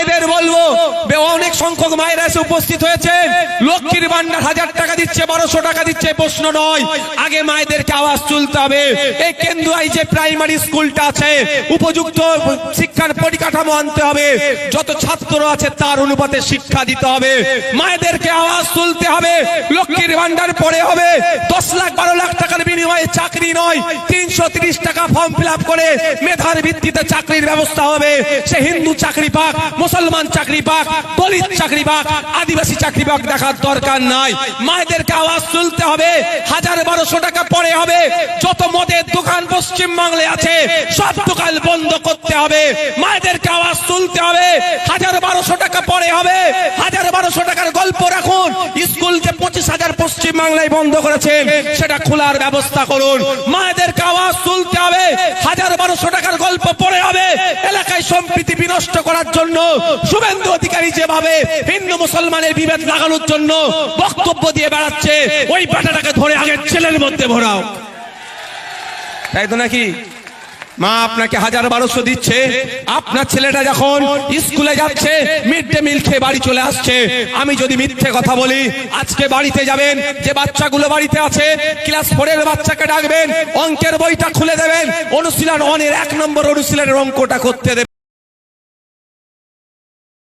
মায়েদের বলবো, অনেক সংখ্যক মায়েরা এসে উপস্থিত হয়েছে, লক্ষ্মীর ভান্ডার 1000 টাকা দিচ্ছে, 1200 টাকা দিচ্ছে, প্রশ্ন নয়। আগে মায়েদেরকে আওয়াজ তুলতে হবে। এই কেন্দুয়ায় যে প্রাইমারি স্কুলটা আছে, উপযুক্ত শিক্ষার পরিকাঠামো আনতে হবে, যত ছাত্র আছে তার অনুপাতে শিক্ষা দিতে হবে। মায়েদেরকে আওয়াজ তুলতে হবে। লক্ষ্মীর ভান্ডার পরে হবে 10 লাখ 12 লাখ টাকার বিনিময়ে চাকরি নয়, 330 টাকা ফর্ম ফিল আপ করে মেধার ভিত্তিতে চাকরির ব্যবস্থা হবে। সে হিন্দু চাকরি পাক, মুসলমান চাকরি পাক, দলিত চাকরি পাক, আদিবাসী চাকরি পাক, দেখার দরকার নাই। মায়েদেরকে আওয়াজ তুলতে হবে। 1000-1200 টাকা পরে হবে। যত মদের দোকান পশ্চিম বাংলায় আছে সব দোকান বন্ধ করতে হবে। মায়েদেরকে আওয়াজ তুলতে হবে। 1000-1200 টাকা পরে হবে। 1000-1200 টাকার গল্প রাখুন। স্কুল যে 25,000 পশ্চিম বাংলায় বন্ধ করেছেন সেটা খোলার ব্যবস্থা করুন। মায়েদেরকে আওয়াজ তুলতে হবে। 1000-1200 টাকার গল্প পরে হবে। এলাকায় সম্প্রীতি বিনষ্ট করার জন্য শুভেন্দু অধিকারী যেভাবে হিন্দু মুসলমানের বিভেদ লাগানোর জন্য বক্তব্য দিয়ে বেড়াচ্ছে, ওই বেটাটাকে ধরে আগের ছেলের মধ্যে ভরাও। তাই তো নাকি? মা আপনাকে 1000-1200 দিচ্ছে, আপনার ছেলেটা যখন স্কুলে যাচ্ছে মিড ডে মিল খেয়ে বাড়ি চলে আসছে। আমি যদি মিথ্যে কথা বলি, আজকে বাড়িতে যাবেন, যে বাচ্চাগুলো বাড়িতে আছে ক্লাস 4 এর বাচ্চাকে ডাকবেন, অঙ্কের বইটা খুলে দেবেন, অনুশীলন 1 এর 1 নম্বর অনুশীলনের অঙ্কটা করতে দেবেন।